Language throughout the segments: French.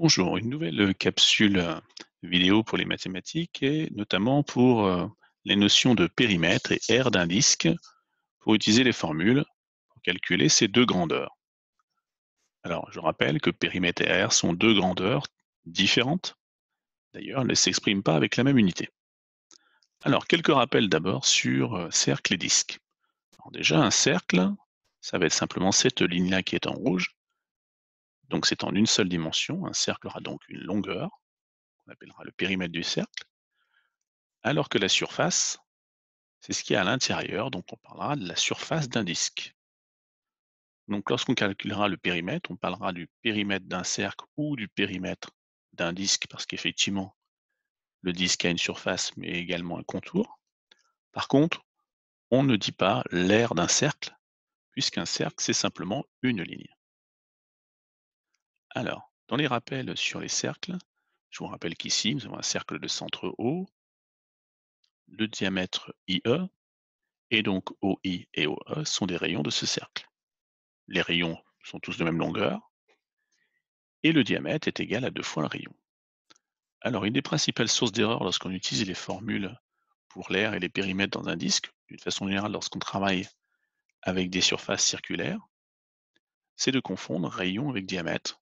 Bonjour, une nouvelle capsule vidéo pour les mathématiques et notamment pour les notions de périmètre et aire d'un disque pour utiliser les formules pour calculer ces deux grandeurs. Alors, je rappelle que périmètre et aire sont deux grandeurs différentes. D'ailleurs, elles ne s'expriment pas avec la même unité. Alors, quelques rappels d'abord sur cercle et disque. Alors déjà, un cercle, ça va être simplement cette ligne-là qui est en rouge. Donc, c'est en une seule dimension. Un cercle aura donc une longueur, qu'on appellera le périmètre du cercle. Alors que la surface, c'est ce qu'il y a à l'intérieur, donc on parlera de la surface d'un disque. Donc lorsqu'on calculera le périmètre, on parlera du périmètre d'un cercle ou du périmètre d'un disque, parce qu'effectivement, le disque a une surface, mais également un contour. Par contre, on ne dit pas l'aire d'un cercle, puisqu'un cercle, c'est simplement une ligne. Alors, dans les rappels sur les cercles, je vous rappelle qu'ici, nous avons un cercle de centre O, le diamètre IE, et donc OI et OE sont des rayons de ce cercle. Les rayons sont tous de même longueur, et le diamètre est égal à 2 fois le rayon. Alors, une des principales sources d'erreur lorsqu'on utilise les formules pour l'aire et les périmètres dans un disque, d'une façon générale lorsqu'on travaille avec des surfaces circulaires, c'est de confondre rayon avec diamètre,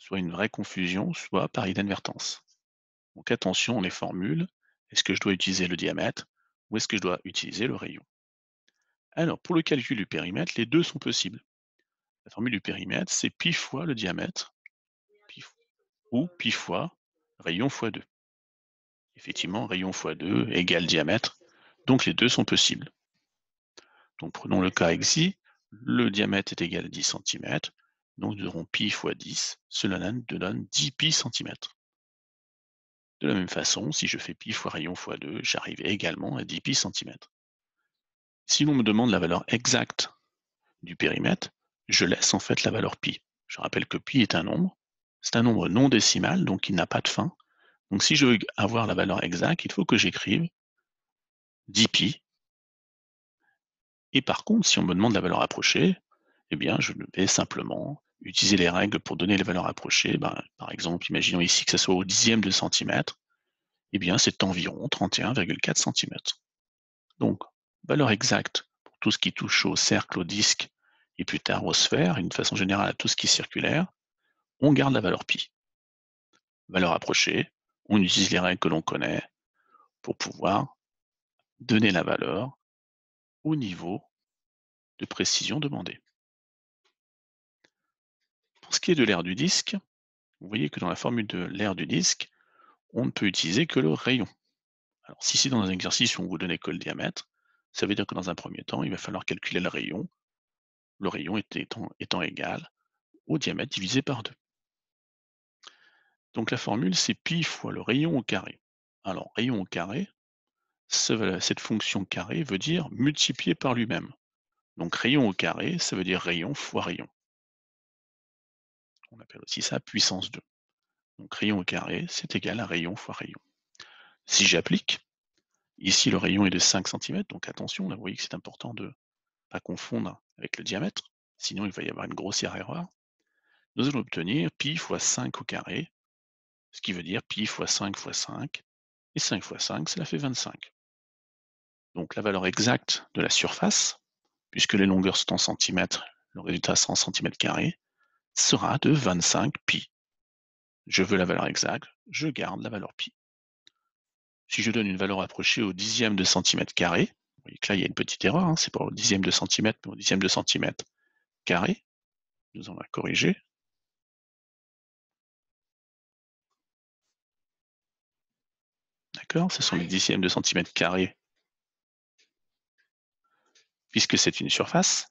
soit une vraie confusion, soit par inadvertance. Donc attention, les formules, est-ce que je dois utiliser le diamètre ou est-ce que je dois utiliser le rayon? Alors, pour le calcul du périmètre, les deux sont possibles. La formule du périmètre, c'est pi fois le diamètre, pi ou pi fois rayon fois 2. Effectivement, rayon fois 2 égale diamètre, donc les deux sont possibles. Donc prenons le cas ici, le diamètre est égal à 10 cm, donc nous aurons pi fois 10, cela nous donne 10 pi cm. De la même façon, si je fais pi fois rayon fois 2, j'arrive également à 10 pi cm. Si l'on me demande la valeur exacte du périmètre, je laisse en fait la valeur pi. Je rappelle que pi est un nombre, c'est un nombre non décimal, donc il n'a pas de fin. Donc si je veux avoir la valeur exacte, il faut que j'écrive 10 pi. Et par contre, si on me demande la valeur approchée, eh bien, je vais simplement utiliser les règles pour donner les valeurs approchées. Par exemple, imaginons ici que ce soit au dixième de centimètre, eh bien, c'est environ 31,4 cm. Donc, valeur exacte pour tout ce qui touche au cercle, au disque, et plus tard aux sphères, et d'une façon générale à tout ce qui est circulaire, on garde la valeur pi. Valeur approchée, on utilise les règles que l'on connaît pour pouvoir donner la valeur au niveau de précision demandé. Pour ce qui est de l'aire du disque, vous voyez que dans la formule de l'aire du disque, on ne peut utiliser que le rayon. Alors, si c'est dans un exercice où on vous donnait que le diamètre, ça veut dire que dans un premier temps, il va falloir calculer le rayon étant égal au diamètre divisé par 2. Donc la formule, c'est pi fois le rayon au carré. Alors, rayon au carré, cette fonction carré veut dire multiplié par lui-même. Donc rayon au carré, ça veut dire rayon fois rayon. On appelle aussi ça puissance 2. Donc rayon au carré, c'est égal à rayon fois rayon. Si j'applique, ici le rayon est de 5 cm, donc attention, là vous voyez que c'est important de ne pas confondre avec le diamètre, sinon il va y avoir une grossière erreur. Nous allons obtenir pi fois 5 au carré, ce qui veut dire pi fois 5 fois 5, et 5 fois 5, cela fait 25. Donc la valeur exacte de la surface, puisque les longueurs sont en centimètres, le résultat sera en centimètres carrés, sera de 25 pi. Je veux la valeur exacte, je garde la valeur pi. Si je donne une valeur approchée au dixième de centimètre carré, vous voyez que là il y a une petite erreur, hein, c'est pas au dixième de centimètre, mais au dixième de centimètre carré. Nous allons la corriger. D'accord? Ce sont les dixièmes de centimètre carré, puisque c'est une surface.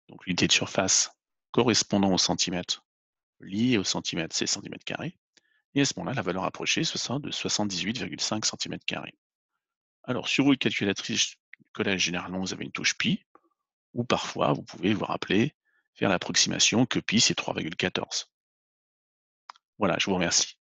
Donc l'unité de surface correspondant au centimètre, liée au centimètre, c'est centimètre carré. Et à ce moment-là, la valeur approchée, ce sera de 78,5 cm². Alors, sur une calculatrice du collège, généralement, vous avez une touche pi, ou parfois, vous pouvez vous rappeler, faire l'approximation que pi, c'est 3,14. Voilà, je vous remercie.